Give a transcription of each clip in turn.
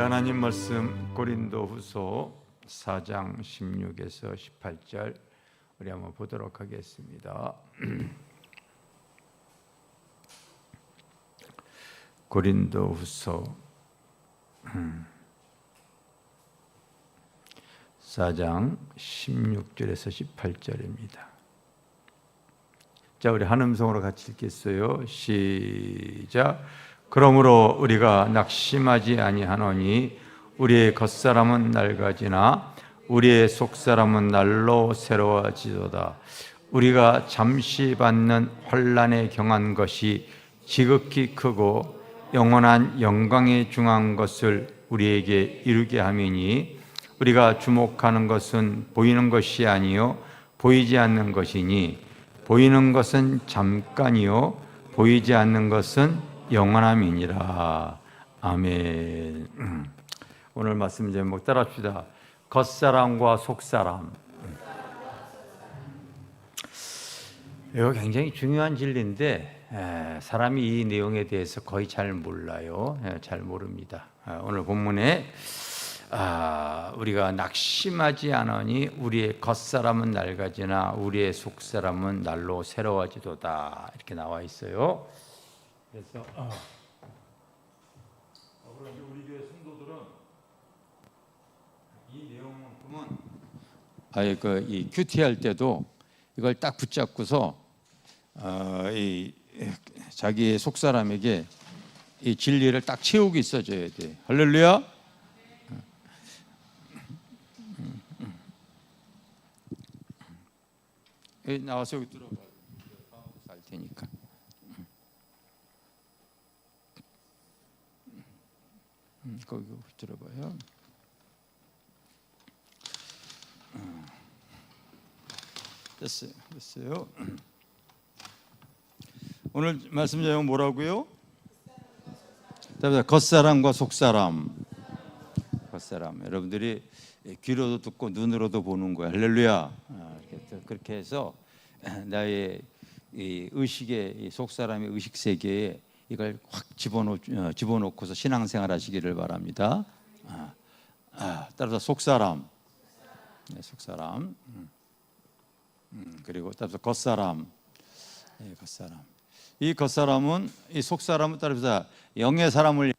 하나님 말씀 고린도후서 4장 16에서 18절 우리 한번 보도록 하겠습니다. 고린도후서 4장 16절에서 18절입니다. 자, 우리 한 음성으로 같이 읽겠어요. 시작. 그러므로 우리가 낙심하지 아니하노니 우리의 겉사람은 낡아지나 우리의 속사람은 날로 새로워지도다. 우리가 잠시 받는 환난에 경한 것이 지극히 크고 영원한 영광에 중한 것을 우리에게 이루게 함이니 우리가 주목하는 것은 보이는 것이 아니요 보이지 않는 것이니 보이는 것은 잠깐이요 보이지 않는 것은 영원함이니라. 아멘. 오늘 말씀 제목 따라합시다. 겉사람과 속사람. 이거 굉장히 중요한 진리인데 사람이 이 내용에 대해서 거의 잘 몰라요. 잘 모릅니다. 오늘 본문에 우리가 낙심하지 않으니 우리의 겉사람은 낡아지나 우리의 속사람은 날로 새로워지도다, 이렇게 나와 있어요. 그래서 우리 교회 성도들은 이 내용만큼은 아예 이 큐티 할 때도 이걸 딱 붙잡고서 이 자기의 속사람에게 이 진리를 딱 채우고 있어줘야 돼. 할렐루야. 나와서 여기 들어봐. 살 테니까. 거기 들어봐요. 됐어요. 오늘 말씀 내용 뭐라고요? 겉사람과 속사람. 겉사람. 여러분들이 귀로도 듣고 눈으로도 보는 거야. 할렐루야. 그렇게 해서 나의 이 의식의 이 속사람의 의식 세계에 이걸 확 집어넣고서 신앙생활 하시기를 바랍니다. 따라서 속사람, 속사람, 그리고 따라서 겉사람, 겉사람. 이 겉사람은 이 속사람은 따라서 영의 사람을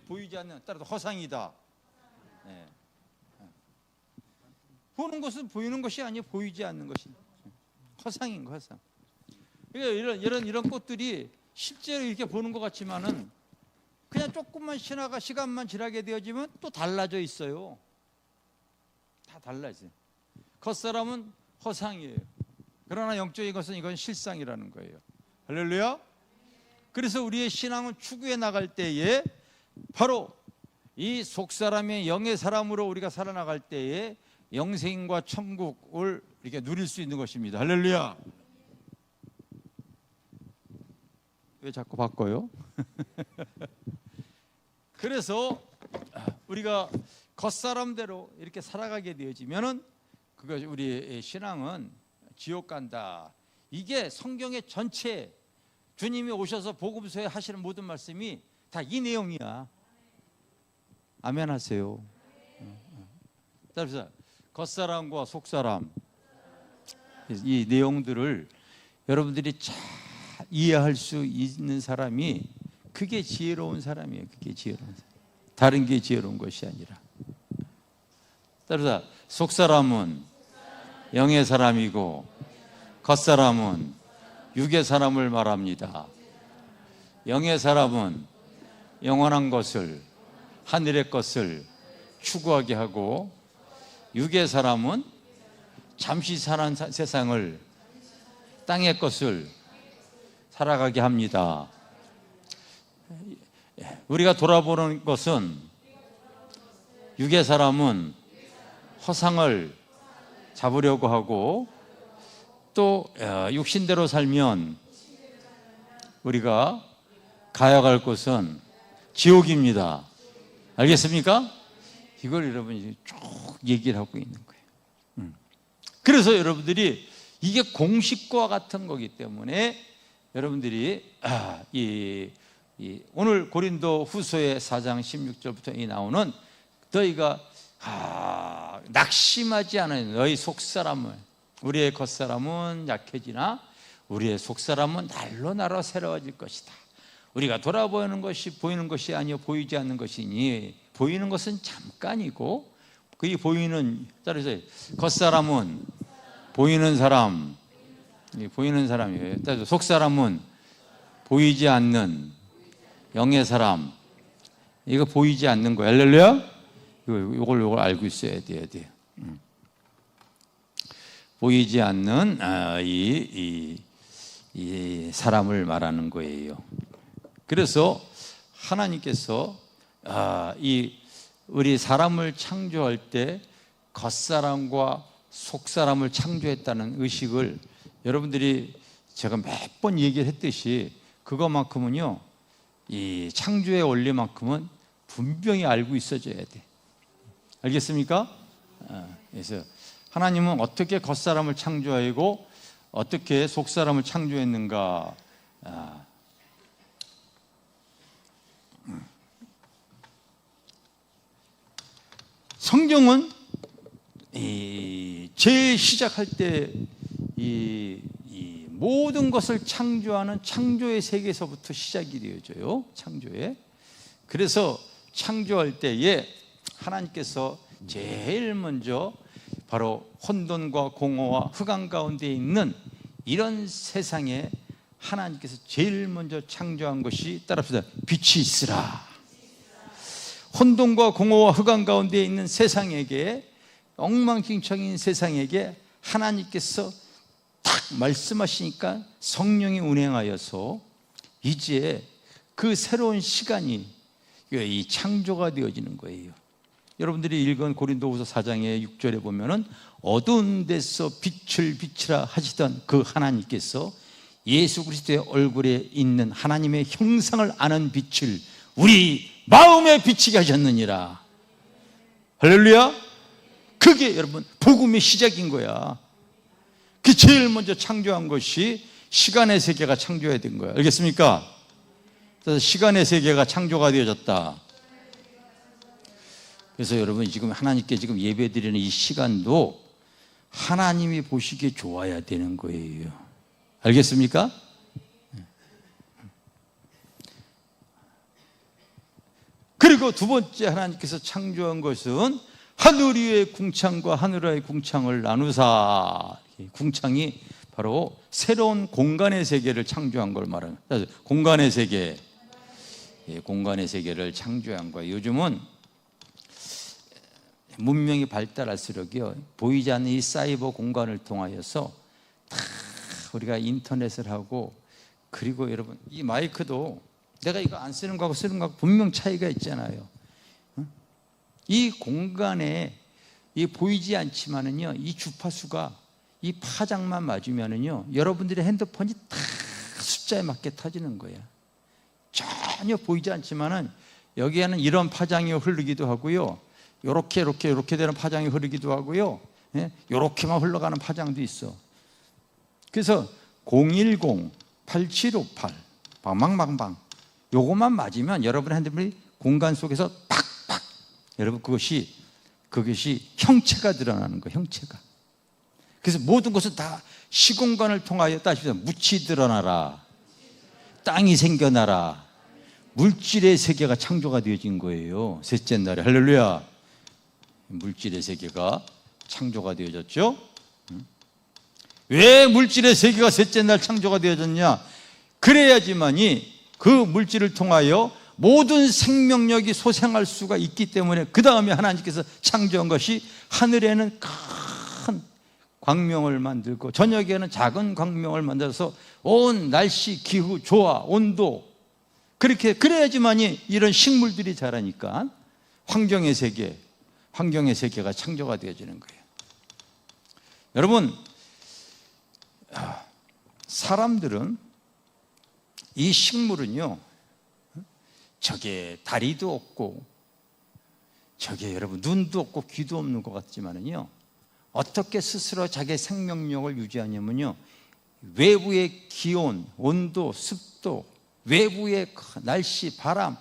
보이지 않는, 따라서 허상이다. 보는 것은 보이는 것이 아니에요. 보이지 않는 것이 허상인 거, 허상. 그러니까 이런 꽃들이 실제로 이렇게 보는 것 같지만은 그냥 조금만 시간만 지나게 되어지면 또 달라져 있어요. 다 달라져요. 겉사람은 허상이에요. 그러나 영적인 것은 이건 실상이라는 거예요. 할렐루야. 그래서 우리의 신앙은 추구해 나갈 때에 바로 이 속사람의 영의 사람으로 우리가 살아나갈 때에 영생과 천국을 이렇게 누릴 수 있는 것입니다. 할렐루야. 왜 자꾸 바꿔요? 그래서 우리가 겉사람대로 이렇게 살아가게 되어지면은 그거 우리 신앙은 지옥 간다. 이게 성경의 전체 주님이 오셔서 복음서에 하시는 모든 말씀이 다 이 내용이야. 아멘 하세요. 그래서 겉사람과 속사람 이 내용들을 여러분들이 잘 이해할 수 있는 사람이 그게 지혜로운 사람이에요. 그게 지혜로운 사람. 다른 게 지혜로운 것이 아니라. 따라서 속사람은 영의 사람이고 겉사람은 육의 사람을 말합니다. 영의 사람은 영원한 것을 하늘의 것을 추구하게 하고 육의 사람은 잠시 사는 세상을 땅의 것을 살아가게 합니다. 우리가 돌아보는 것은 육의 사람은 허상을 잡으려고 하고 또 육신대로 살면 우리가 가야 갈 곳은 지옥입니다. 알겠습니까? 이걸 여러분이 쭉 얘기를 하고 있는 거예요. 그래서 여러분들이 이게 공식과 같은 거기 때문에 여러분들이 오늘 고린도 후서의 4장 16절부터 이 나오는 너희가 낙심하지 않아요. 너희 속사람은 우리의 겉사람은 약해지나 우리의 속사람은 날로 날로 새로워질 것이다. 우리가 돌아보는 것이 보이는 것이 아니요 보이지 않는 것이니 보이는 것은 잠깐이고 그이 보이는 따라서 겉사람은 보이는 사람 보이는 사람이에요. 따라서 속사람은 보이지 않는 영의 사람 이거 보이지 않는 거예요. 할렐루야. 이걸 알고 있어야 돼요. 보이지 않는 이 사람을 말하는 거예요. 그래서 하나님께서 우리 사람을 창조할 때 겉사람과 속사람을 창조했다는 의식을 여러분들이 제가 몇 번 얘기를 했듯이 그것만큼은요 이 창조의 원리만큼은 분명히 알고 있어줘야 돼. 알겠습니까? 그래서 하나님은 어떻게 겉사람을 창조하고 어떻게 속사람을 창조했는가. 성경은 제일 시작할 때 이 모든 것을 창조하는 창조의 세계에서부터 시작이 되어져요. 창조에. 그래서 창조할 때에 하나님께서 제일 먼저 바로 혼돈과 공허와 흑암 가운데 있는 이런 세상에 하나님께서 제일 먼저 창조한 것이 따라합시다. 빛이 있으라. 혼돈과 공허와 흑암 가운데 있는 세상에게 엉망진창인 세상에게 하나님께서 딱 말씀하시니까 성령이 운행하여서 이제 그 새로운 시간이 이 창조가 되어지는 거예요. 여러분들이 읽은 고린도후서 4장의 6절에 보면은 어두운 데서 빛을 비치라 하시던 그 하나님께서 예수 그리스도의 얼굴에 있는 하나님의 형상을 아는 빛을 우리 마음에 비치게 하셨느니라. 할렐루야. 그게 여러분 복음의 시작인 거야. 그 제일 먼저 창조한 것이 시간의 세계가 창조해야 된 거야. 알겠습니까? 그래서 시간의 세계가 창조가 되어졌다. 그래서 여러분 지금 하나님께 지금 예배드리는 이 시간도 하나님이 보시기에 좋아야 되는 거예요. 알겠습니까? 그리고 두 번째 하나님께서 창조한 것은 하늘 위의 궁창과 하늘 아래의 궁창을 나누사. 궁창이 바로 새로운 공간의 세계를 창조한 걸 말하는 거예요. 공간의 세계, 공간의 세계를 창조한 거예요. 요즘은 문명이 발달할수록요 보이지 않는 이 사이버 공간을 통하여서 다 우리가 인터넷을 하고 그리고 여러분 이 마이크도 내가 이거 안 쓰는 거하고 쓰는 거하고 분명 차이가 있잖아요. 이 공간에 이 보이지 않지만은요 이 주파수가 이 파장만 맞으면은요, 여러분들의 핸드폰이 다 숫자에 맞게 터지는 거예요. 전혀 보이지 않지만은 여기에는 이런 파장이 흐르기도 하고요, 요렇게 되는 파장이 흐르기도 하고요, 요렇게만 흘러가는 파장도 있어. 그래서 010-8758 방방방방 요것만 맞으면 여러분의 핸드폰이 공간 속에서 팍팍, 여러분 그것이 형체가 드러나는 거예요. 형체가. 그래서 모든 것은 다 시공간을 통하여 따지면 묻이 드러나라, 땅이 생겨나라, 물질의 세계가 창조가 되어진 거예요. 셋째 날에. 할렐루야. 물질의 세계가 창조가 되어졌죠. 왜 물질의 세계가 셋째 날 창조가 되어졌냐? 그래야지만이 그 물질을 통하여 모든 생명력이 소생할 수가 있기 때문에, 그 다음에 하나님께서 창조한 것이 하늘에는 큰 광명을 만들고 저녁에는 작은 광명을 만들어서 온 날씨, 기후, 조화, 온도, 그래야지만이 이런 식물들이 자라니까 환경의 세계가 창조가 되어지는 거예요. 여러분, 사람들은, 이 식물은요, 저게 다리도 없고 저게 여러분 눈도 없고 귀도 없는 것 같지만은요, 어떻게 스스로 자기의 생명력을 유지하냐면요, 외부의 기온, 온도, 습도, 외부의 날씨, 바람,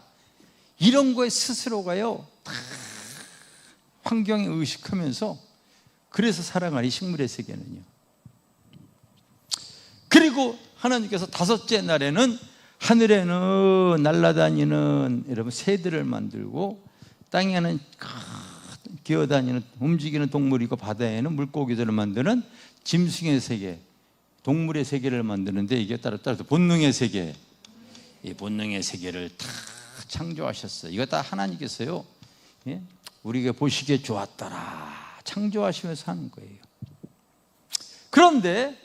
이런 거에 스스로가요 다 환경에 의식하면서 그래서 살아가는 이 식물의 세계는요. 그리고 하나님께서 다섯째 날에는 하늘에는 날아다니는 여러분 새들을 만들고, 땅에는 기어다니는 움직이는 동물이고, 바다에는 물고기들을 만드는 짐승의 세계, 동물의 세계를 만드는데, 이게 따라서 본능의 세계, 이 본능의 세계를 다 창조하셨어요. 이거 다 하나님께서요, 우리가 보시기에 좋았더라 창조하시면서 하는 거예요. 그런데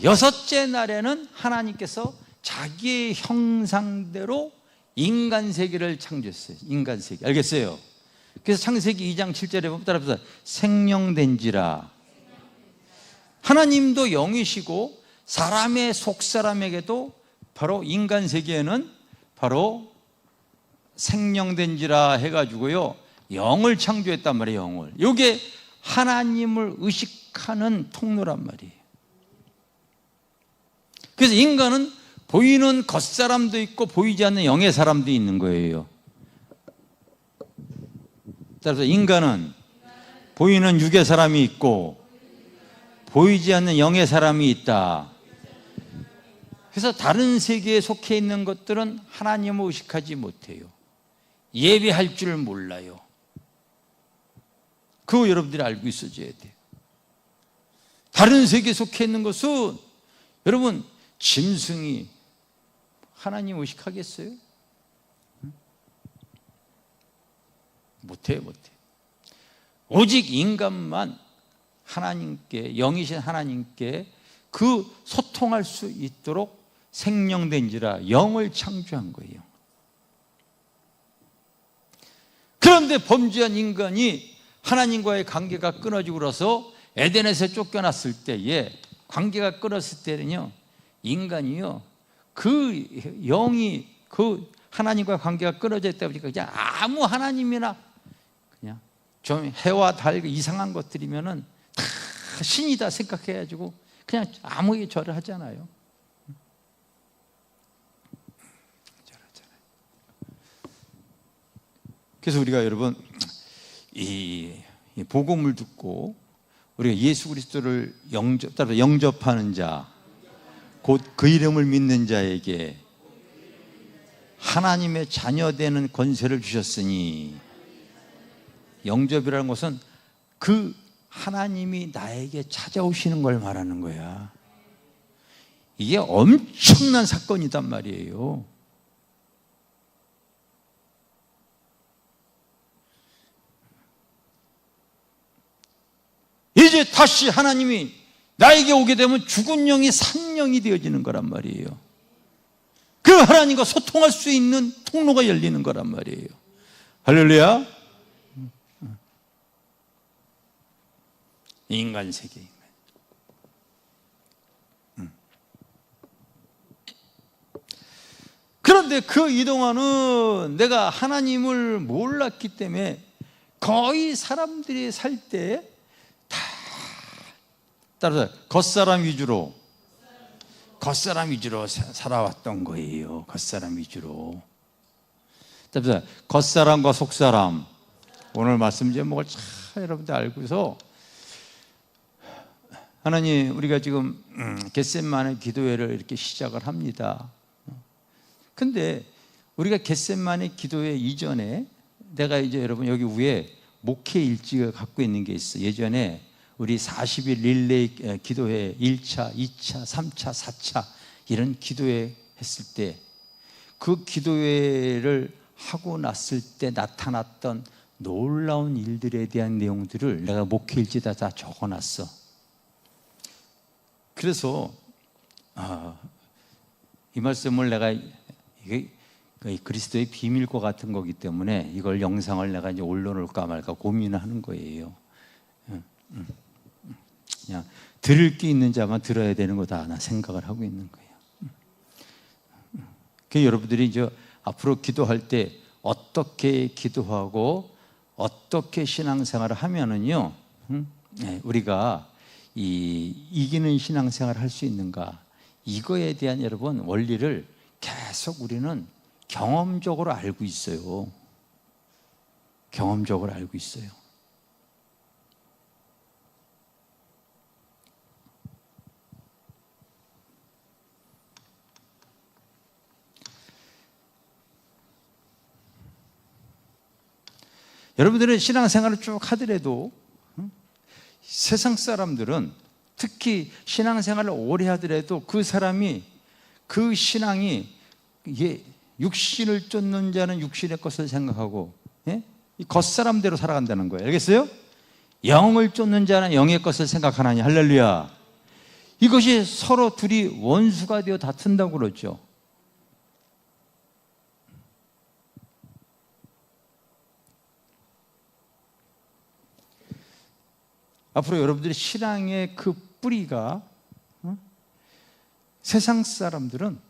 여섯째 날에는 하나님께서 자기의 형상대로 인간 세계를 창조했어요. 인간 세계. 알겠어요? 그래서 창세기 2장 7절에 보면 따라서 생령된지라. 하나님도 영이시고 사람의 속사람에게도 바로 인간 세계에는 바로 생령된지라 해가지고요, 영을 창조했단 말이에요. 영을. 이게 하나님을 의식하는 통로란 말이에요. 그래서 인간은 보이는 겉사람도 있고 보이지 않는 영의 사람도 있는 거예요. 따라서 인간은 보이는 육의 사람이 있고 보이지 않는 영의 사람이 있다. 그래서 다른 세계에 속해 있는 것들은 하나님을 의식하지 못해요. 예배할 줄 몰라요. 그거 여러분들이 알고 있어줘야 돼요. 다른 세계에 속해 있는 것은 여러분, 짐승이 하나님 의식하겠어요? 못해요. 오직 인간만 하나님께, 영이신 하나님께 그 소통할 수 있도록 생령된지라 영을 창조한 거예요. 그런데 범죄한 인간이 하나님과의 관계가 끊어지고 나서 에덴에서 쫓겨났을 때에, 관계가 끊었을 때는요, 인간이요, 그 영이 그 하나님과 관계가 끊어져 있다 보니까 그냥 아무 하나님이나 그냥 좀 해와 달 이상한 것들이면은 다 신이다 생각해가지고 그냥 아무에게 절을 하잖아요. 그래서 우리가 여러분 이 복음을 듣고 우리가 예수 그리스도를 영접하는 자, 곧 그 이름을 믿는 자에게 하나님의 자녀되는 권세를 주셨으니, 영접이라는 것은 그 하나님이 나에게 찾아오시는 걸 말하는 거야. 이게 엄청난 사건이단 말이에요. 이제 다시 하나님이 나에게 오게 되면 죽은 영이 산 영이 되어지는 거란 말이에요. 그 하나님과 소통할 수 있는 통로가 열리는 거란 말이에요. 할렐루야. 인간 세계. 그런데 그 이동안은 내가 하나님을 몰랐기 때문에 거의 사람들이 살 때 다 따라서 겉사람 위주로 살아왔던 거예요. 겉사람 위주로. 따라서 겉사람과 속사람, 오늘 말씀 제목을 잘 여러분들 알고서 하나님, 우리가 지금 겟셋마네 기도회를 이렇게 시작을 합니다. 근데 우리가 겟셋마네 기도회 이전에 내가 이제 여러분 여기 위에 목회 일지가 갖고 있는 게 있어. 예전에 우리 40일 릴레이 기도회 1차, 2차, 3차, 4차 이런 기도회 했을 때 그 기도회를 하고 났을 때 나타났던 놀라운 일들에 대한 내용들을 내가 목회 일지에다 다 적어놨어. 그래서 이 말씀을 내가 이게 그리스도의 비밀과 같은 거기 때문에 이걸 영상을 내가 이제 올려놓을까 말까 고민을 하는 거예요. 그냥 들을 게 있는 자만 들어야 되는 거다 나 생각을 하고 있는 거예요. 그 여러분들이 이제 앞으로 기도할 때 어떻게 기도하고 어떻게 신앙생활을 하면은요, 우리가 이기는 신앙생활을 할 수 있는가, 이거에 대한 여러분 원리를 계속 우리는 경험적으로 알고 있어요. 경험적으로 알고 있어요. 여러분들은 신앙생활을 쭉 하더라도 세상 사람들은 특히 신앙생활을 오래 하더라도 그 사람이 그 신앙이 이게 육신을 쫓는 자는 육신의 것을 생각하고 이 겉사람대로 살아간다는 거예요. 알겠어요? 영을 쫓는 자는 영의 것을 생각하나니. 할렐루야. 이것이 서로 둘이 원수가 되어 다툰다고 그러죠. 앞으로 여러분들이 신앙의 그 뿌리가 세상 사람들은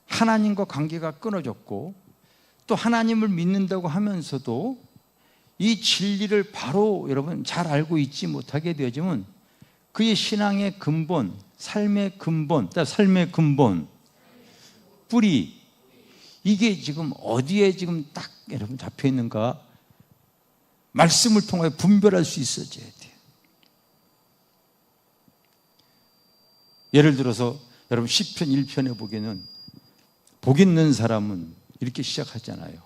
하나님과 관계가 끊어졌고 또 하나님을 믿는다고 하면서도 이 진리를 바로 여러분 잘 알고 있지 못하게 되어지면 그의 신앙의 근본, 삶의 근본, 뿌리, 이게 지금 어디에 지금 딱 여러분 잡혀 있는가 말씀을 통해 분별할 수 있어져야 돼요. 예를 들어서 여러분 시편 1편에 보기에는 복 있는 사람은 이렇게 시작하잖아요.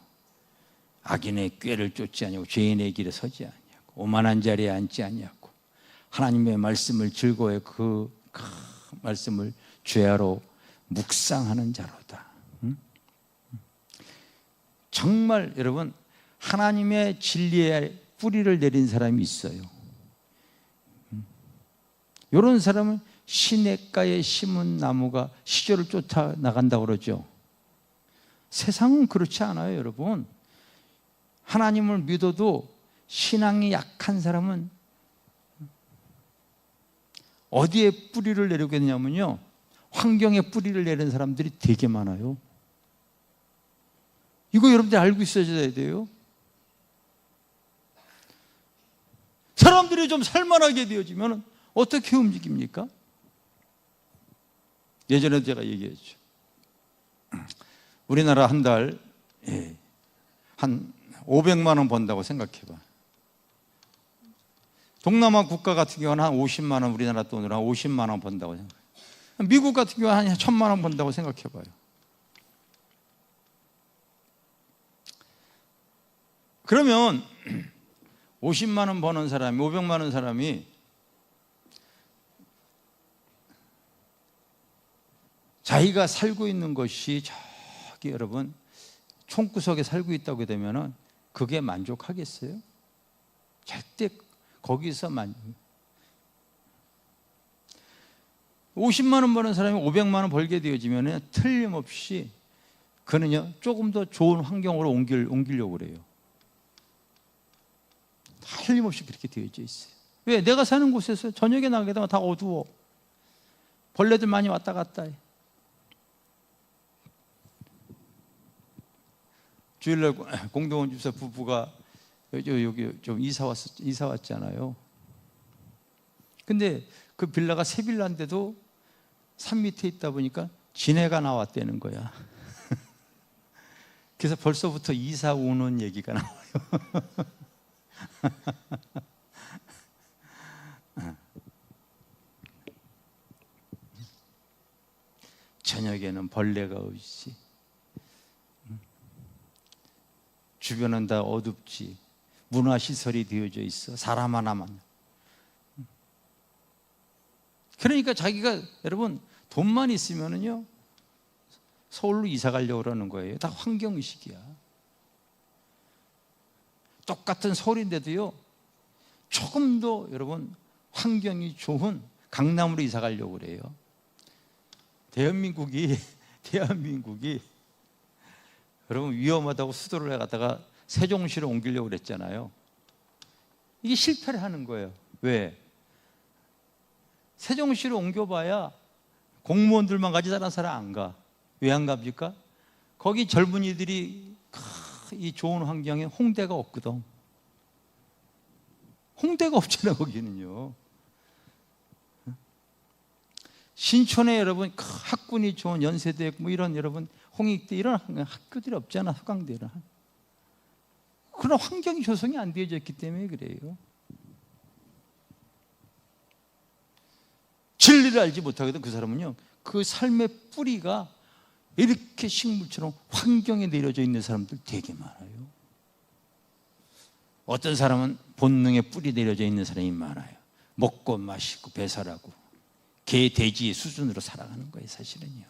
악인의 꾀를 쫓지 아니하고 죄인의 길에 서지 아니하고 오만한 자리에 앉지 아니하고 하나님의 말씀을 즐거워해 그 말씀을 죄하러 묵상하는 자로다. 정말 여러분 하나님의 진리의 뿌리를 내린 사람이 있어요. 이런 사람은 시냇가에 심은 나무가 시절을 쫓아 나간다고 그러죠. 세상은 그렇지 않아요, 여러분. 하나님을 믿어도 신앙이 약한 사람은 어디에 뿌리를 내리게 되냐면요, 환경에 뿌리를 내리는 사람들이 되게 많아요. 이거 여러분들 알고 있어야 돼요. 사람들이 좀 살만하게 되어지면 어떻게 움직입니까? 예전에도 제가 얘기했죠. 우리나라 한 달 한 500만 원 번다고 생각해봐. 동남아 국가 같은 경우는 한 50만 원, 우리나라 돈으로 한 50만 원 번다고 생각해요. 미국 같은 경우는 한 1000만 원 번다고 생각해봐요. 그러면 50만 원 버는 사람이, 500만 원 사람이 자기가 살고 있는 것이 저기 여러분 총구석에 살고 있다고 되면은 그게 만족하겠어요? 절대 거기서 50만 원 버는 사람이 500만 원 벌게 되어지면 틀림없이 그는요 조금 더 좋은 환경으로 옮기려고 그래요. 틀림없이 그렇게 되어져 있어요. 왜? 내가 사는 곳에서 저녁에 나가게 되면 다 어두워. 벌레들 많이 왔다 갔다 해. 주일날 공동원 집사 부부가 여기 좀 이사 왔잖아요. 근데 그 빌라가 새 빌라인데도 산 밑에 있다 보니까 지네가 나왔다는 거야. 그래서 벌써부터 이사 오는 얘기가 나와요. 저녁에는 벌레가 없지, 주변은 다 어둡지, 문화시설이 되어져 있어. 사람 하나만. 그러니까 자기가, 여러분, 돈만 있으면은요 서울로 이사 가려고 그러는 거예요. 다 환경의식이야. 똑같은 서울인데도요 조금 더 여러분 환경이 좋은 강남으로 이사 가려고 그래요. 대한민국이 여러분 위험하다고 수도를 해가다가 세종시로 옮기려고 그랬잖아요. 이게 실패를 하는 거예요. 왜? 세종시로 옮겨봐야 공무원들만 가지 다른 사람 안 가. 왜 안 갑니까? 거기 젊은이들이 이 좋은 환경에 홍대가 없거든. 홍대가 없잖아 거기는요. 신촌에 여러분 학군이 좋은 연세대 뭐 이런 여러분 홍익대 이런 학교들이 없잖아. 서강대는. 그런 환경이 조성이 안 되어졌기 때문에 그래요. 진리를 알지 못하거든. 그 사람은요 그 삶의 뿌리가 이렇게 식물처럼 환경에 내려져 있는 사람들 되게 많아요. 어떤 사람은 본능에 뿌리 내려져 있는 사람이 많아요. 먹고 마시고 배설하고 개, 돼지 수준으로 살아가는 거예요. 사실은요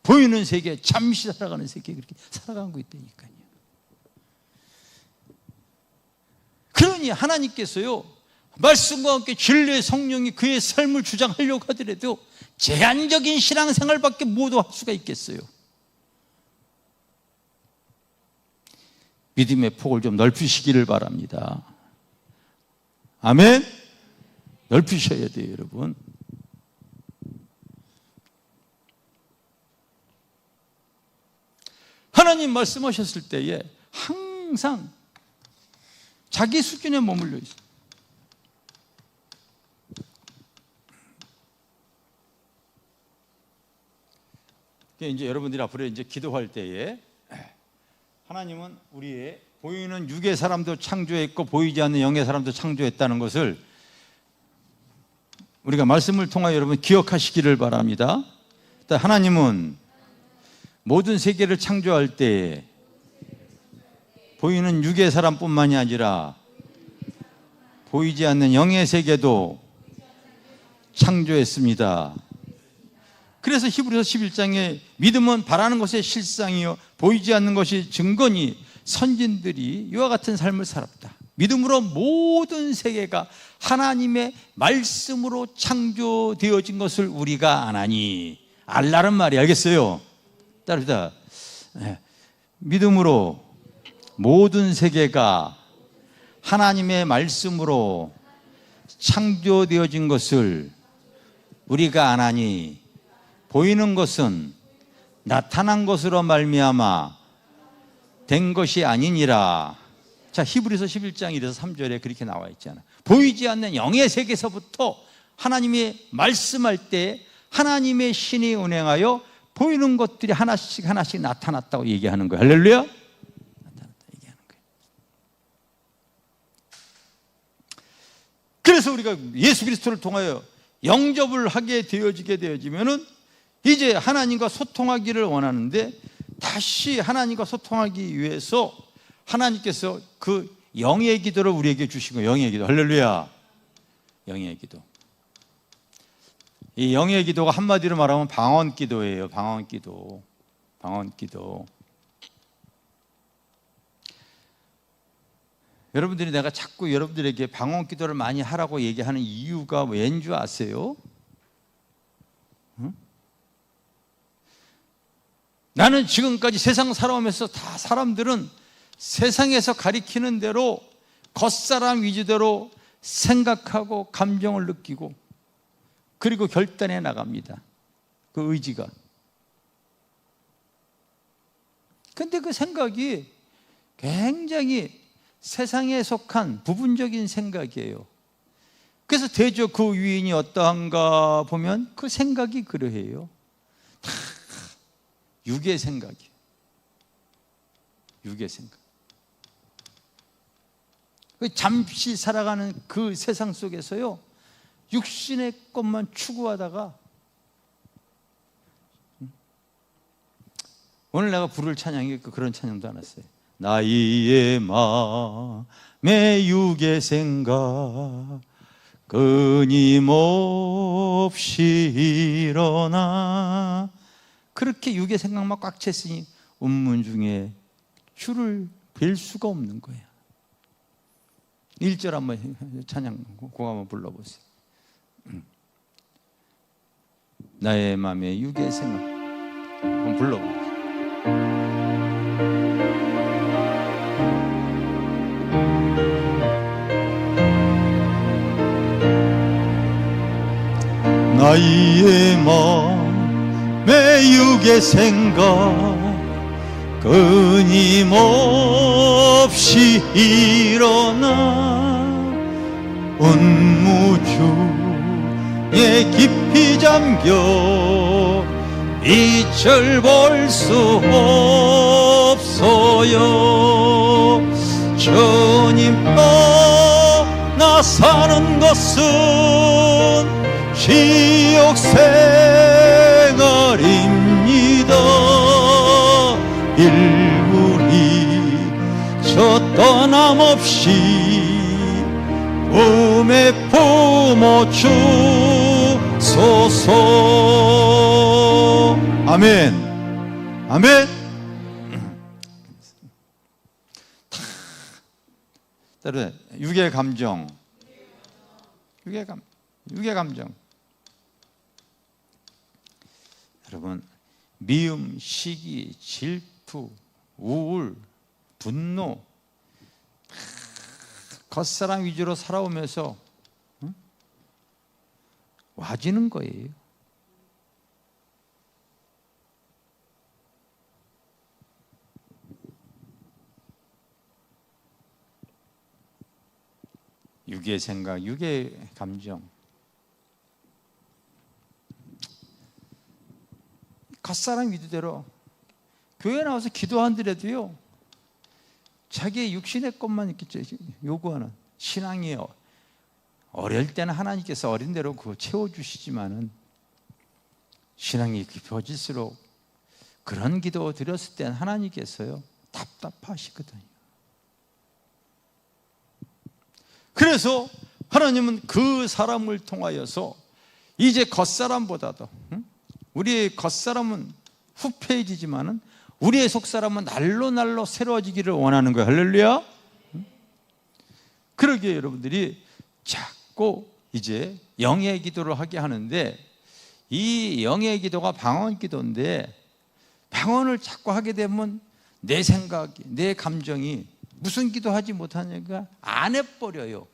보이는 세계, 잠시 살아가는 세계 그렇게 살아가고 있다니까요. 그러니 하나님께서요 말씀과 함께 진리의 성령이 그의 삶을 주장하려고 하더라도 제한적인 신앙생활밖에 못 할 수가 있겠어요. 믿음의 폭을 좀 넓히시기를 바랍니다. 아멘. 넓히셔야 돼요 여러분. 하나님 말씀하셨을 때에 항상 자기 수준에 머물러 있어요. 이제 여러분들이 앞으로 이제 기도할 때에 하나님은 우리의 보이는 육의 사람도 창조했고 보이지 않는 영의 사람도 창조했다는 것을 우리가 말씀을 통하여 여러분 기억하시기를 바랍니다. 하나님은 모든 세계를 창조할 때 보이는 육의 사람뿐만이 아니라 보이지 않는 영의 세계도 창조했습니다. 그래서 히브리서 11장에 믿음은 바라는 것의 실상이요 보이지 않는 것이 증거니 선진들이 이와 같은 삶을 살았다. 믿음으로 모든 세계가 하나님의 말씀으로 창조되어진 것을 우리가 아나니. 알라는 말이 알겠어요? 따릅니다. 믿음으로 모든 세계가 하나님의 말씀으로 창조되어진 것을 우리가 아나니 보이는 것은 나타난 것으로 말미암아 된 것이 아니니라. 자, 히브리서 11장 1에서 3절에 그렇게 나와 있잖아. 보이지 않는 영의 세계에서부터 하나님이 말씀할 때 하나님의 신이 운행하여 보이는 것들이 하나씩 나타났다고 얘기하는 거예요. 할렐루야. 나타났다 얘기하는 거예요. 그래서 우리가 예수 그리스도를 통하여 영접을 하게 되어지면은 이제 하나님과 소통하기를 원하는데 다시 하나님과 소통하기 위해서 하나님께서 그 영의 기도를 우리에게 주신 거예요. 영의 기도. 할렐루야. 영의 기도. 이 영의 기도가 한마디로 말하면 방언 기도예요. 방언 기도. 방언 기도. 여러분들이 내가 자꾸 여러분들에게 방언 기도를 많이 하라고 얘기하는 이유가 왠 줄 아세요? 응? 나는 지금까지 세상 살아오면서 다 사람들은 세상에서 가리키는 대로 겉사람 위주대로 생각하고 감정을 느끼고 그리고 결단해 나갑니다. 그 의지가. 근데 그 생각이 굉장히 세상에 속한 부분적인 생각이에요. 그래서 대저 그 위인이 어떠한가 보면 그 생각이 그러해요. 다 육의 생각이에요. 육의 생각. 잠시 살아가는 그 세상 속에서요, 육신의 것만 추구하다가, 오늘 내가 부를 찬양이 그런 찬양도 안 했어요. 나의 마음에 육의 생각 끊임없이 일어나. 그렇게 육의 생각만 꽉 찼으니 운문 중에 주를 뵐 수가 없는 거야. 1절 한번 찬양 곡 한번 불러보세요. 나의 마음에 육의 생각 한번 불러보세요. 나의 마음에 육의 생각 끊임없이 일어나 운무중에 깊이 잠겨 이절 볼 수 없어요. 주님 떠나 사는 것은 지옥 생활입니다. 일분이 저 떠남없이 품에 품어 주소서. 아멘. 아멘. 따로 육의 감정, 육의 감정. 여러분, 미움, 시기, 질투, 우울, 분노, 겉사람 위주로 살아오면서 와지는 거예요. 육의 생각, 육의 감정. 겉사람 위주대로 교회 나와서 기도한들에도요, 자기의 육신의 것만 이렇게 요구하는 신앙이에요. 어릴 때는 하나님께서 어린 대로 그거 채워주시지만은 신앙이 깊어질수록 그런 기도 드렸을 때는 하나님께서요 답답하시거든요. 그래서 하나님은 그 사람을 통하여서 이제 겉사람보다도, 우리의 겉사람은 후패해지지만은 우리의 속사람은 날로 새로워지기를 원하는 거예요. 할렐루야. 그러기에 여러분들이 자꾸 이제 영의 기도를 하게 하는데, 이 영의 기도가 방언 기도인데, 방언을 자꾸 하게 되면 내 생각이, 내 감정이 무슨 기도하지 못하니까 안 해버려요.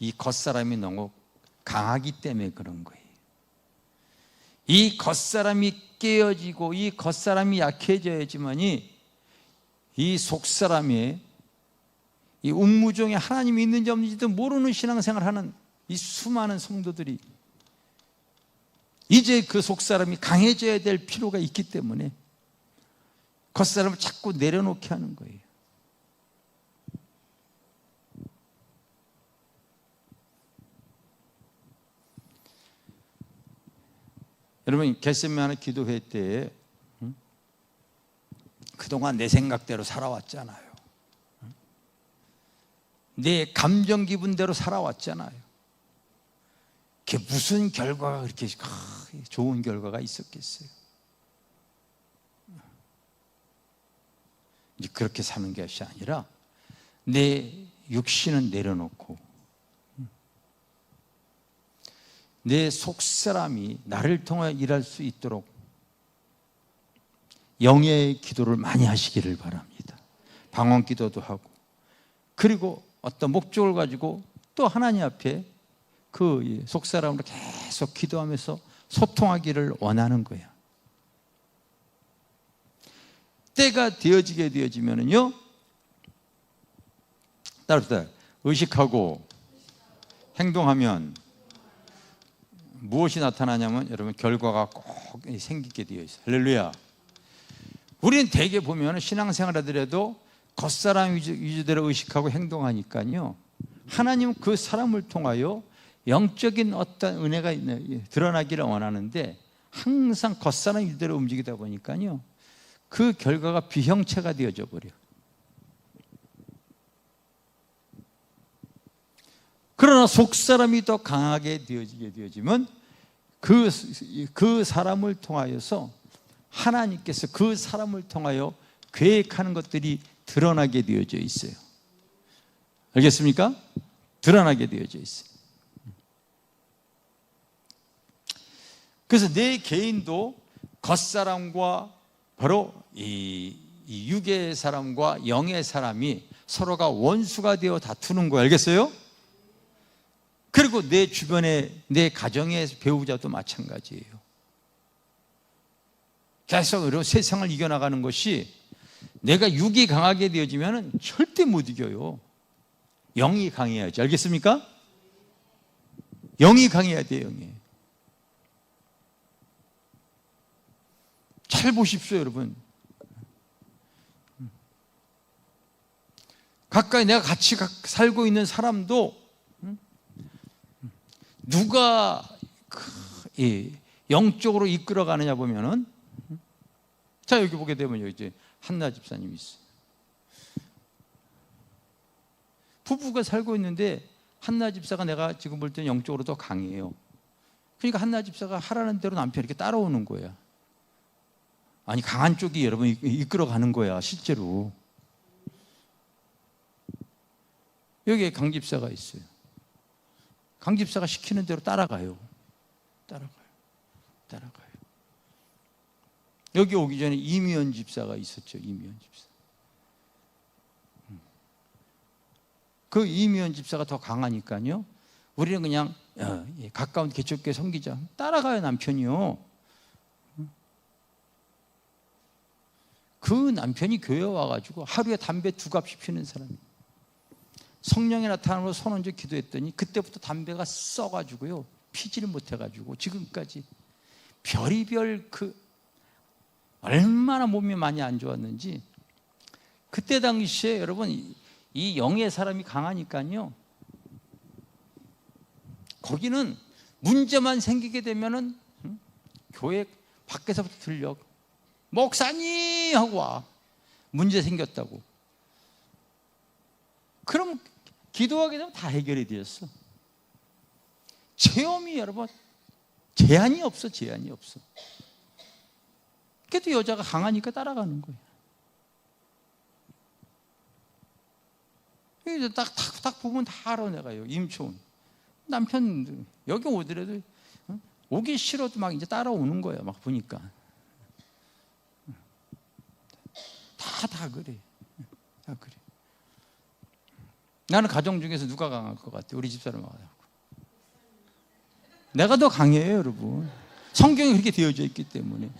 이 겉사람이 너무 강하기 때문에 그런 거예요. 이 겉사람이 깨어지고 이 겉사람이 약해져야지만이 이 속사람이, 이 운무종에 하나님이 있는지 없는지도 모르는 신앙생활하는 이 수많은 성도들이 이제 그 속사람이 강해져야 될 필요가 있기 때문에 겉사람을 자꾸 내려놓게 하는 거예요. 여러분, 겟세마네 기도회 때 그동안 내 생각대로 살아왔잖아요. 내 감정 기분대로 살아왔잖아요. 그게 무슨 결과가 그렇게 좋은 결과가 있었겠어요? 이제 그렇게 사는 것이 아니라 내 육신은 내려놓고 내 속사람이 나를 통해 일할 수 있도록 영의 기도를 많이 하시기를 바랍니다. 방언 기도도 하고, 그리고 어떤 목적을 가지고 또 하나님 앞에 그 속사람으로 계속 기도하면서 소통하기를 원하는 거야. 때가 되어지게 되어지면은요, 따라서 의식하고 행동하면 무엇이 나타나냐면 여러분 결과가 꼭 생기게 되어 있어요. 할렐루야. 우리는 대개 보면 신앙생활 하더라도 겉사람 위주대로 의식하고 행동하니까요, 하나님은 그 사람을 통하여 영적인 어떤 은혜가 드러나기를 원하는데 항상 겉사람 위주대로 움직이다 보니까요, 그 결과가 비형체가 되어져 버려요. 그러나 속사람이 더 강하게 되어지면 그 사람을 통하여서 하나님께서 그 사람을 통하여 계획하는 것들이 드러나게 되어져 있어요. 알겠습니까? 드러나게 되어져 있어요. 그래서 내 개인도 겉사람과 바로 이 육의 사람과 영의 사람이 서로가 원수가 되어 다투는 거예요. 알겠어요? 그리고 내 주변에 내 가정의 배우자도 마찬가지예요. 계속 세상을 이겨나가는 것이, 내가 육이 강하게 되어지면 절대 못 이겨요. 영이 강해야지. 알겠습니까? 영이 강해야 돼요. 영이. 잘 보십시오, 여러분. 가까이 내가 같이 살고 있는 사람도 누가 영적으로 이끌어 가느냐 보면은, 자, 여기 보게 되면 여기 이제 한나 집사님이 있어요. 부부가 살고 있는데 한나 집사가 내가 지금 볼 때는 영적으로 더 강해요. 그러니까 한나 집사가 하라는 대로 남편이 이렇게 따라오는 거야. 아니, 강한 쪽이 여러분 이끌어 가는 거야, 실제로. 여기에 강 집사가 있어요. 강 집사가 시키는 대로 따라가요. 따라가요. 여기 오기 전에 이미연 집사가 있었죠. 이미연 집사. 그 이미연 집사가 더 강하니까요, 우리는 그냥 가까운 개척교회 섬기자, 따라가요. 남편이요. 그 남편이 교회 와가지고 하루에 담배 2갑씩 피는 사람이에요. 성령이 나타나면서 손 얹어 기도했더니 그때부터 담배가 써가지고요, 피지를 못해가지고 지금까지 별의별 얼마나 몸이 많이 안 좋았는지. 그때 당시에 여러분 이 영의 사람이 강하니까요, 거기는 문제만 생기게 되면은 교회 밖에서부터 들려. 목사님 하고 와. 문제 생겼다고. 그럼 기도하게 되면 다 해결이 되었어. 체험이 여러분 제한이 없어. 그래도 여자가 강하니까 따라가는 거예요. 이제 딱 보면 다 알아. 내가요, 임초원 남편 여기 오더라도 오기 싫어도 막 이제 따라오는 거예요. 막 보니까 다 그래. 다 그래. 나는 가정 중에서 누가 강할 것 같아? 우리 집사람하고. 내가 더 강해요, 여러분. 성경이 그렇게 되어져 있기 때문에.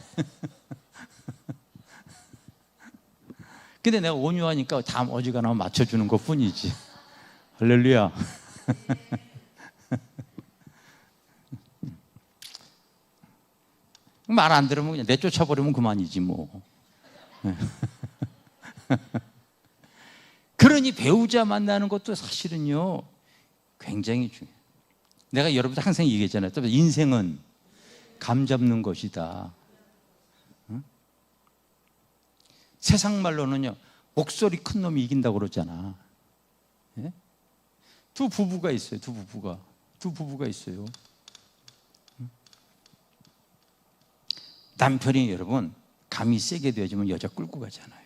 근데 내가 온유하니까 다 어지간하면 맞춰주는 것 뿐이지. 할렐루야. 말 안 들으면 그냥 내쫓아버리면 그만이지 뭐. 그러니 배우자 만나는 것도 사실은요 굉장히 중요해요. 내가 여러분들 항상 얘기했잖아요. 인생은 감 잡는 것이다. 응? 세상 말로는요 목소리 큰 놈이 이긴다고 그러잖아. 예? 두 부부가 있어요. 두 부부가 있어요. 응? 남편이 여러분 감이 세게 되어지면 여자 끌고 가잖아요.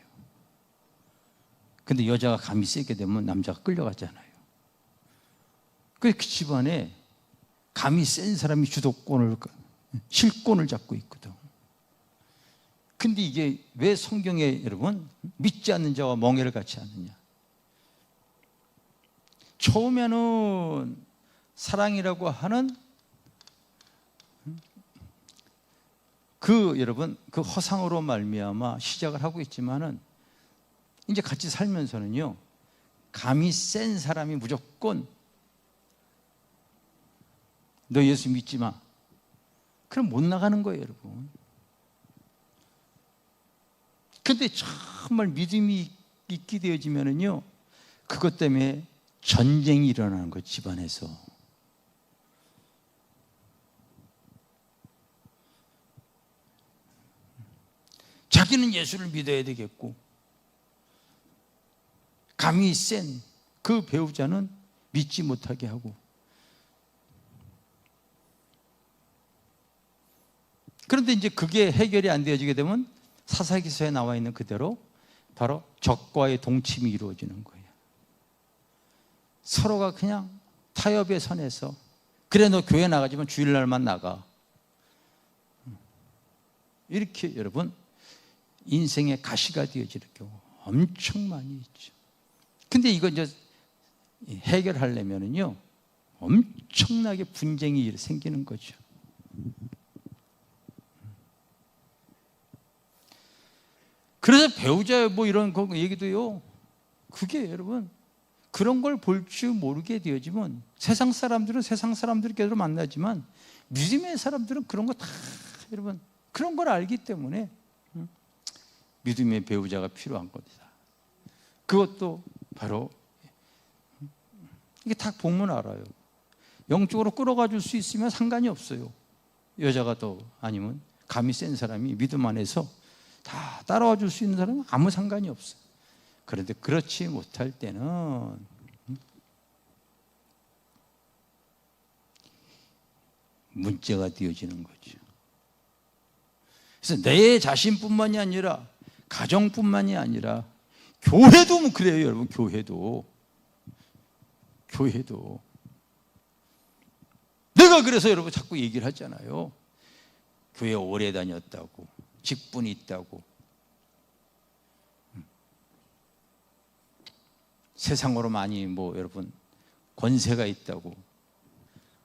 근데 여자가 감이 세게 되면 남자가 끌려가잖아요. 그 집안에 감이 센 사람이 주도권을, 실권을 잡고 있거든. 근데 이게 왜 성경에 여러분 믿지 않는 자와 멍에를 같이 하느냐. 처음에는 사랑이라고 하는 여러분 그 허상으로 말미암아 시작을 하고 있지만은 이제 같이 살면서는요, 감이 센 사람이 무조건 너 예수 믿지 마. 그럼 못 나가는 거예요, 여러분. 근데 정말 믿음이 있게 되어지면은요, 그것 때문에 전쟁이 일어나는 거예요, 집안에서. 자기는 예수를 믿어야 되겠고, 감이 센 그 배우자는 믿지 못하게 하고. 그런데 이제 그게 해결이 안 되어지게 되면 사사기서에 나와 있는 그대로 바로 적과의 동침이 이루어지는 거예요. 서로가 그냥 타협의 선에서, 그래 너 교회 나가지만 주일날만 나가, 이렇게 여러분 인생의 가시가 되어지는 경우 엄청 많이 있죠. 근데 이거 이제 해결하려면은요, 엄청나게 분쟁이 생기는 거죠. 그래서 배우자 뭐 이런 거 얘기도요, 그게 여러분 그런 걸 볼 줄 모르게 되어지면, 세상 사람들은 세상 사람들끼리 만나지만 믿음의 사람들은 그런 거 다 여러분 그런 걸 알기 때문에 믿음의 배우자가 필요한 겁니다. 그것도 바로 이게 다 보면 알아요. 영적으로 끌어가 줄 수 있으면 상관이 없어요. 여자가 또 아니면 감이 센 사람이 믿음 안에서 다 따라와 줄 수 있는 사람은 아무 상관이 없어요. 그런데 그렇지 못할 때는 문제가 되어지는 거죠. 그래서 내 자신뿐만이 아니라 가정뿐만이 아니라 교회도 그래요, 여러분. 교회도 내가 그래서 여러분 자꾸 얘기를 하잖아요. 교회 오래 다녔다고, 직분이 있다고, 세상으로 많이 뭐 여러분 권세가 있다고,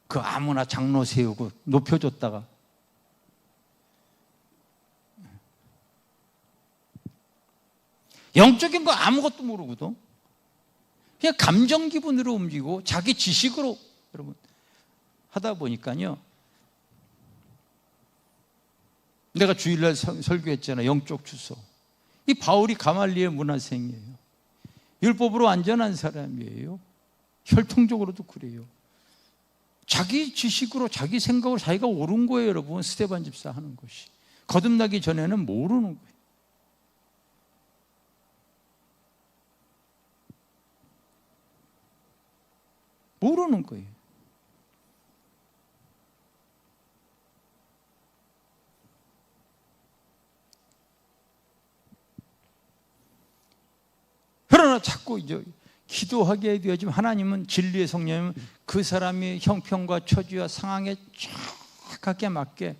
그 아무나 장로 세우고 높여줬다가 영적인 거 아무것도 모르거든. 그냥 감정 기분으로 움직이고 자기 지식으로 여러분 하다 보니까요, 내가 주일날 설교했잖아요. 영적 주소. 이 바울이 가말리엘 문화생이에요. 율법으로 안전한 사람이에요. 혈통적으로도 그래요. 자기 지식으로 자기 생각으로 자기가 옳은 거예요, 여러분. 스데반 집사 하는 것이 거듭나기 전에는 모르는 거예요. 모르는 거예요. 그러나 자꾸 이제 기도하게 되어지면 하나님은 진리의 성령이면 그 사람이 형편과 처지와 상황에 정확하게 맞게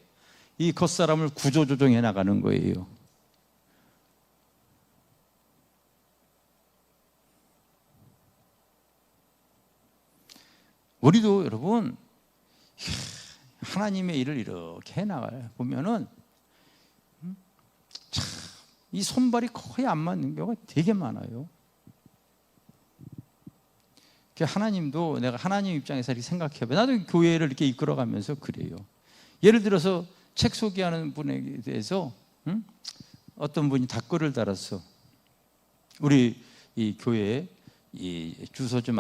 이 겉사람을 구조조정해 나가는 거예요. 우리도 여러분 하나님의 일을 이렇게 해나가요. 보면은 참 이 손발이 거의 안 맞는 경우가 되게 많아요. 하나님도 내가 하나님 입장에서 이렇게 생각해봐. 나도 교회를 이렇게 이끌어가면서 그래요. 예를 들어서 책 소개하는 분에 대해서 어떤 분이 댓글을 달았어. 우리 이 교회에 이 주소 좀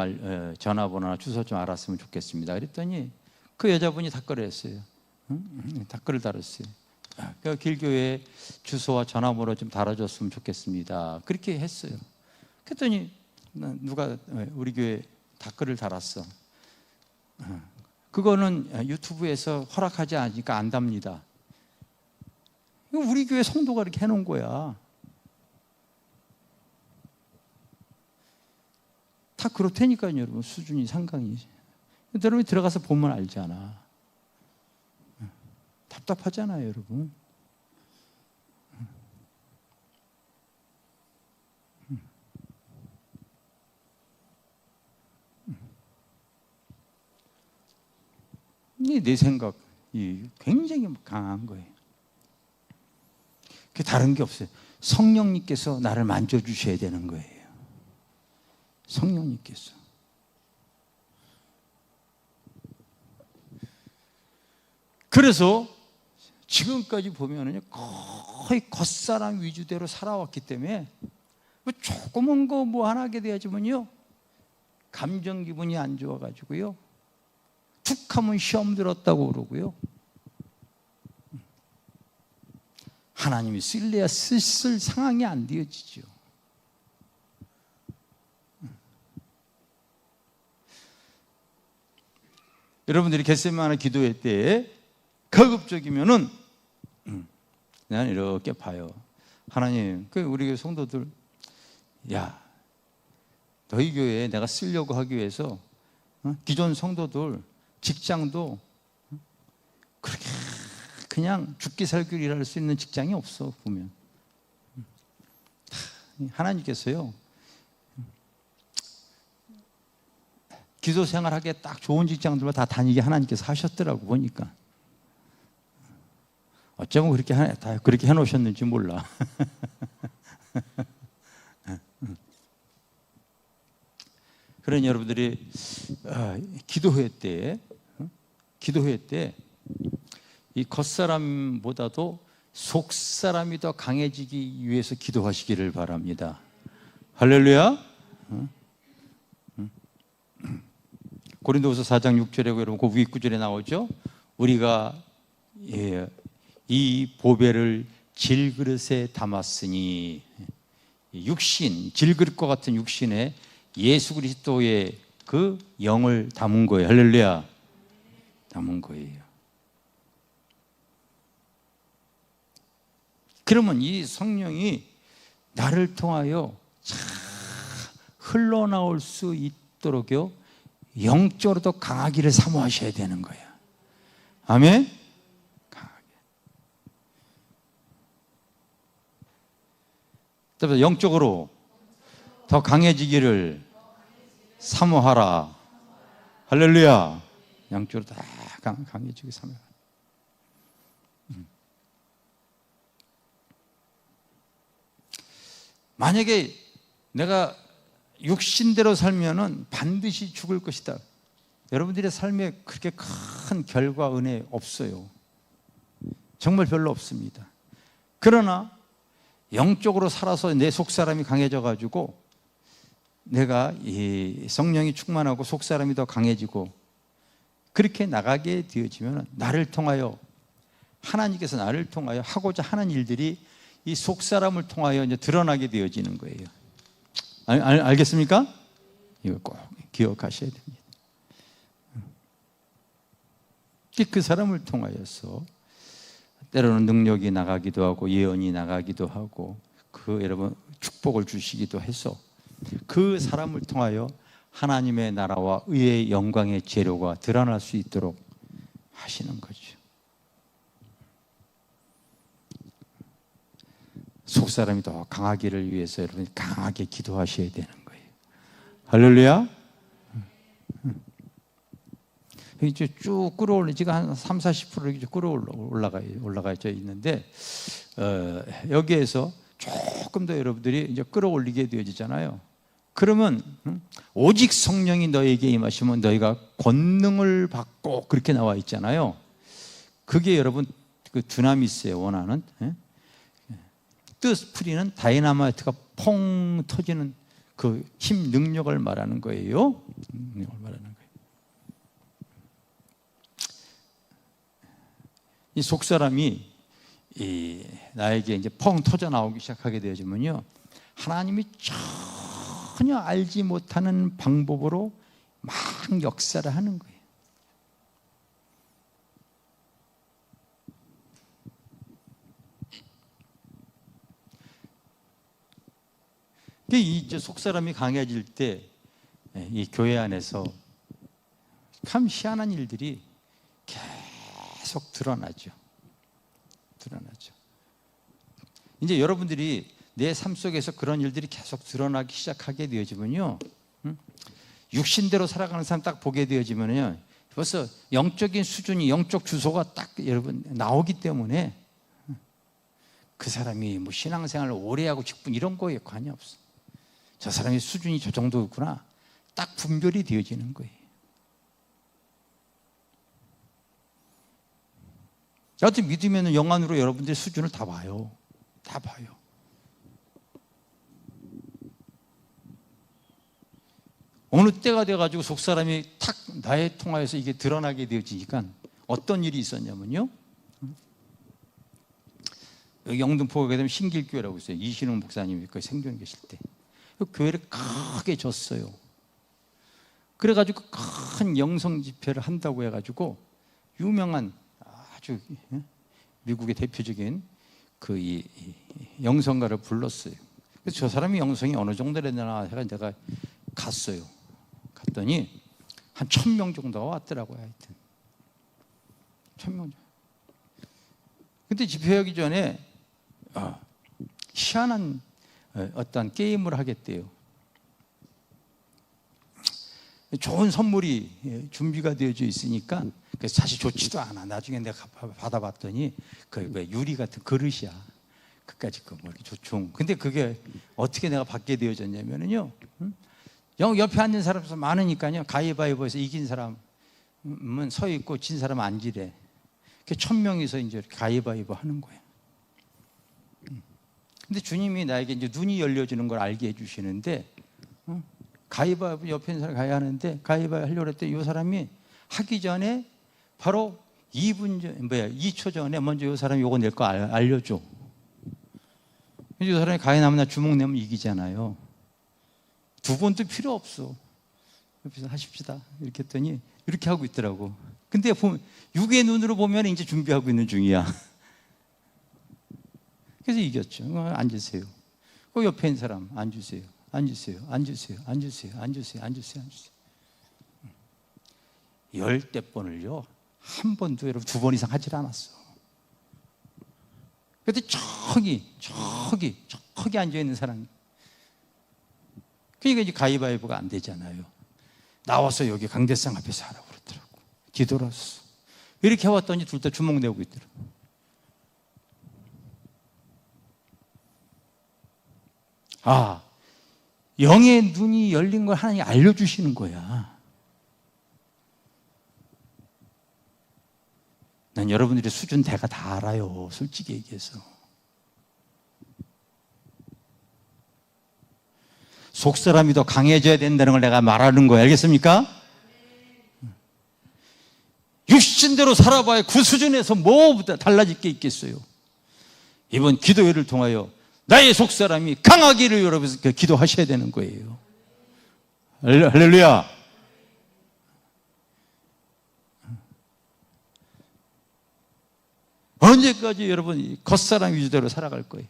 전화번호나 주소 좀 알았으면 좋겠습니다. 그랬더니 그 여자분이 댓글을 했어요. 댓글을 달았어요. 그 길교회 주소와 전화번호 좀 달아줬으면 좋겠습니다. 그렇게 했어요. 그랬더니 누가 우리 교회 댓글을 달았어. 그거는 유튜브에서 허락하지 않으니까 안 답니다. 우리 교회 성도가 이렇게 해놓은 거야. 다 그렇다니까요, 여러분. 수준이 상당히. 여러분이 들어가서 보면 알잖아. 답답하잖아요, 여러분. 내 생각이 굉장히 강한 거예요. 그게 다른 게 없어요. 성령님께서 나를 만져주셔야 되는 거예요. 성령님께서. 그래서 지금까지 보면은 거의 겉사람 위주대로 살아왔기 때문에 조그만 거 뭐 하나 하게 되지만요, 감정 기분이 안 좋아가지고요, 툭 하면 시험 들었다고 그러고요, 하나님이 쓸래야 쓸 상황이 안 되어지죠. 여러분들이 겟세마네 기도회 때 가급적이면은 나는 이렇게 봐요. 하나님, 우리 교회 성도들, 야, 너희 교회에 내가 쓰려고 하기 위해서 기존 성도들 직장도 그렇게 그냥 죽기 살기로 일할 수 있는 직장이 없어. 보면 하나님께서요, 기도 생활하기에 딱 좋은 직장들만 다 다니게 하나님께서 하셨더라고. 보니까 어쩌면 다 그렇게 해놓으셨는지 몰라. 그러니 여러분들이 기도회 때 이 겉사람보다도 속사람이 더 강해지기 위해서 기도하시기를 바랍니다. 할렐루야. 고린도후서 4장 6절에 여러분 그 위 구절에 나오죠. 우리가 이 보배를 질그릇에 담았으니, 육신, 질그릇과 같은 육신에 예수 그리스도의 그 영을 담은 거예요. 할렐루야. 담은 거예요. 그러면 이 성령이 나를 통하여 참 흘러나올 수 있도록요, 영적으로 더 강하기를 사모하셔야 되는 거예요. 아멘. 강하게. 영적으로 더 강해지기를 사모하라. 할렐루야. 영적으로 더 강해지기 사모하라. 만약에 내가 육신대로 살면은 반드시 죽을 것이다. 여러분들의 삶에 그렇게 큰 결과 은혜 없어요. 정말 별로 없습니다. 그러나 영적으로 살아서 내 속사람이 강해져 가지고 내가 이 성령이 충만하고 속사람이 더 강해지고 그렇게 나가게 되어지면 나를 통하여, 하나님께서 나를 통하여 하고자 하는 일들이 이 속사람을 통하여 이제 드러나게 되어지는 거예요. 알겠습니까? 이거 꼭 기억하셔야 됩니다. 그 사람을 통하여서 때로는 능력이 나가기도 하고 예언이 나가기도 하고 여러분 축복을 주시기도 해서 그 사람을 통하여 하나님의 나라와 의의 영광의 재료가 드러날 수 있도록 하시는 거죠. 속사람이 더 강하기를 위해서 여러분이 강하게 기도하셔야 되는 거예요. 할렐루야. 이제 쭉 끌어올리, 지금 한 30-40% 이렇게 올라가져 있는데, 여기에서 조금 더 여러분들이 이제 끌어올리게 되어지잖아요. 그러면 오직 성령이 너에게 임하시면 너희가 권능을 받고, 그렇게 나와 있잖아요. 그게 여러분 그 두나미스에 원하는 뜻 풀이는 다이나마이트가 퐁 터지는 그 힘, 능력을 말하는 거예요. 능력을 말하는 거예요. 이 속사람이 나에게 이제 펑 터져 나오기 시작하게 되어지면요, 하나님이 전혀 알지 못하는 방법으로 막 역사를 하는 거예요. 이제 속사람이 강해질 때 이 교회 안에서 참 희한한 일들이 계속 드러나죠. 이제 여러분들이 내 삶 속에서 그런 일들이 계속 드러나기 시작하게 되어지면요, 육신대로 살아가는 사람 딱 보게 되어지면요, 벌써 영적인 수준이, 영적 주소가 딱 여러분 나오기 때문에 그 사람이 뭐 신앙생활을 오래 하고 직분 이런 거에 관이 없어. 저 사람의 수준이 저 정도였구나. 딱 분별이 되어지는 거예요. 여하튼 믿으면 영안으로 여러분들의 수준을 다 봐요. 다 봐요. 어느 때가 돼가지고 속사람이 탁 나에 통하여서 이게 드러나게 되어지니까 어떤 일이 있었냐면요. 여기 영등포에 되면 신길교회라고 있어요. 이신웅 목사님이 거기 생존 계실 때. 그 교회를 크게 줬어요. 그래가지고 큰 영성 집회를 한다고 해가지고 유명한 아주 미국의 대표적인 그 이 영성가를 불렀어요. 그래서 저 사람이 영성이 어느 정도 되나 해가 내가 갔어요. 갔더니 한 1000명 정도가 왔더라고요. 하여튼 1000명. 근데 집회하기 전에 희한한 어떤 게임을 하겠대요. 좋은 선물이 준비가 되어져 있으니까 사실 좋지도 않아. 나중에 내가 받아봤더니 그 유리 같은 그릇이야. 그까짓 거 뭐 이렇게 좋죠. 근데 그게 어떻게 내가 받게 되어졌냐면요. 옆에 앉는 사람 많으니까요. 가위바위보에서 이긴 사람은 서 있고 진 사람은 앉으래. 1000명이서 이제 가위바위보 하는 거예요. 근데 주님이 나에게 이제 눈이 열려지는 걸 알게 해주시는데, 가위바위보 옆에 있는 사람이 가위하는데, 가위바위보 하려고 했더니 이 사람이 하기 전에 바로 2초 전에 먼저 이 사람이 요거 낼 거 알려줘. 이 사람이 가위 나면 나 주먹 내면 이기잖아요. 두 번도 필요 없어. 옆에서 하십시다. 이렇게 했더니 이렇게 하고 있더라고. 근데 육의 눈으로 보면 이제 준비하고 있는 중이야. 그래서 이겼죠. 앉으세요. 그 옆에 있는 사람 앉으세요. 앉으세요. 앉으세요. 앉으세요. 앉으세요. 앉으세요. 앉으세요. 10대 번을요. 한 번도 여러분 2번 이상 하질 않았어. 그때 저기 앉아있는 사람이. 그러니까 이제 가위바위보가 안 되잖아요. 나와서 여기 강대상 앞에서 하라고 그러더라고. 뒤돌았어. 이렇게 해왔더니 둘 다 주먹 내고 있더라고. 영의 눈이 열린 걸 하나님이 알려주시는 거야. 난 여러분들의 수준 대가 다 알아요. 솔직히 얘기해서. 속사람이 더 강해져야 된다는 걸 내가 말하는 거예요. 알겠습니까? 육신대로 살아봐야 그 수준에서 뭐보다 달라질 게 있겠어요. 이번 기도회를 통하여 나의 속사람이 강하기를 여러분 기도하셔야 되는 거예요. 할렐루야. 언제까지 여러분 겉사람 위주대로 살아갈 거예요.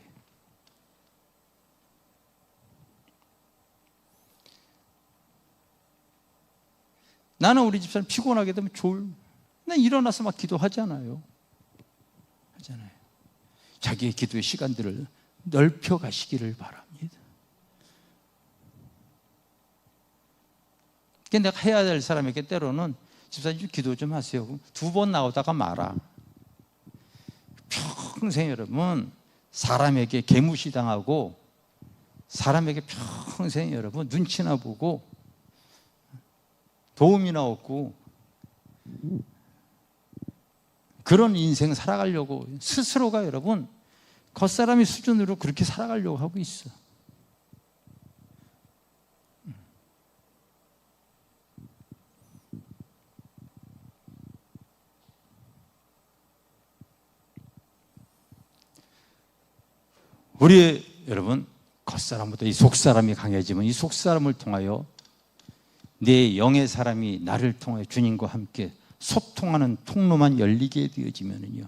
나는 우리 집사람 피곤하게 되면 난 일어나서 막 기도하잖아요. 자기의 기도의 시간들을 넓혀 가시기를 바랍니다. 내가 해야 될 사람에게 때로는 집사님 기도 좀 하세요. 2번 나오다가 말아. 평생 여러분 사람에게 개무시당하고 사람에게 평생 여러분 눈치나 보고 도움이나 얻고 그런 인생 살아가려고 스스로가 여러분 겉사람의 수준으로 그렇게 살아가려고 하고 있어. 우리 여러분 겉사람보다 이 속사람이 강해지면 이 속사람을 통하여 내 영의 사람이 나를 통하여 주님과 함께 소통하는 통로만 열리게 되어지면요,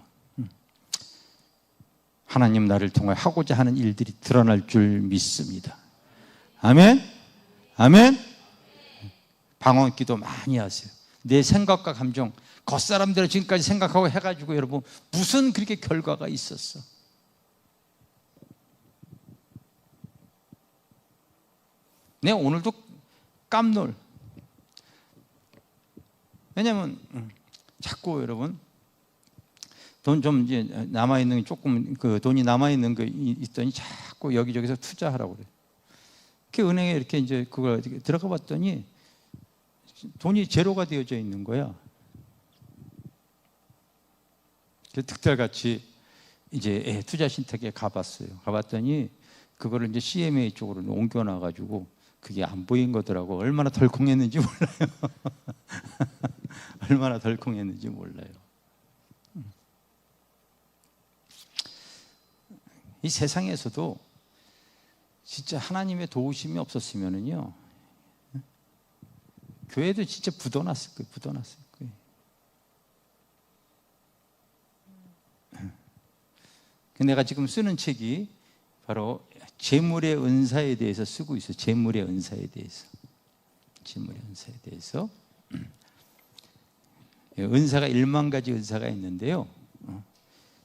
하나님 나를 통하여 하고자 하는 일들이 드러날 줄 믿습니다. 아멘? 아멘? 방언 기도 많이 하세요. 내 생각과 감정, 겉사람들은 지금까지 생각하고 해가지고 여러분 무슨 그렇게 결과가 있었어? 내가 오늘도 깜놀. 왜냐하면 자꾸 여러분 돈 좀 이제 남아 있는 조금 그 돈이 남아 있는 거 있더니 자꾸 여기저기서 투자하라고 그래. 그 은행에 이렇게 이제 그걸 들어가 봤더니 돈이 제로가 되어져 있는 거야. 득달같이 이제 투자 신탁에 가봤어요. 가봤더니 그거를 이제 CMA 쪽으로 옮겨놔가지고 그게 안 보인 거더라고. 얼마나 덜컹했는지 몰라요. 얼마나 덜컹했는지 몰라요. 이 세상에서도 진짜 하나님의 도우심이 없었으면은요, 교회도 진짜 부도났을 거예요. 부도났을 거예요. 내가 지금 쓰는 책이 바로 재물의 은사에 대해서 쓰고 있어요. 재물의 은사에 대해서. 재물의 은사에 대해서. 은사가 1만 가지 은사가 있는데요.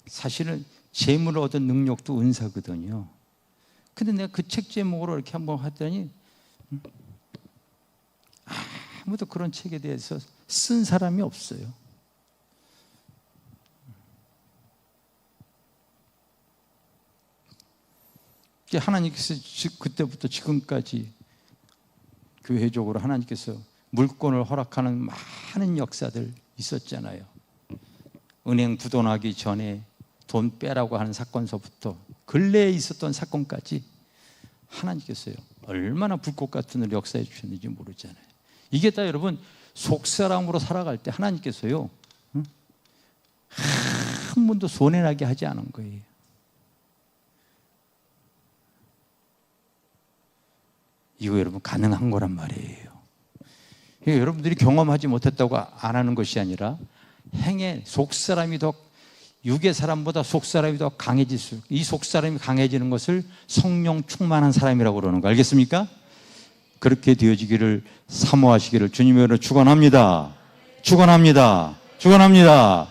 사실은 재물을 얻은 능력도 은사거든요. 근데 내가 그 책 제목으로 이렇게 한번 했더니 아무도 그런 책에 대해서 쓴 사람이 없어요. 하나님께서 그때부터 지금까지 교회적으로 하나님께서 물권을 허락하는 많은 역사들 있었잖아요. 은행 부도나기 전에 돈 빼라고 하는 사건서부터 근래에 있었던 사건까지 하나님께서요 얼마나 불꽃 같은 역사해 주셨는지 모르잖아요. 이게 다 여러분 속사람으로 살아갈 때 하나님께서요 한 번도 손해나게 하지 않은 거예요. 이거 여러분 가능한 거란 말이에요. 여러분들이 경험하지 못했다고 안 하는 것이 아니라 행에 속사람이 더 육의 사람보다 속사람이 더 강해질수록 이 속사람이 강해지는 것을 성령 충만한 사람이라고 그러는 거 알겠습니까? 그렇게 되어지기를 사모하시기를 주님의 이름으로 축원합니다. 축원합니다. 축원합니다.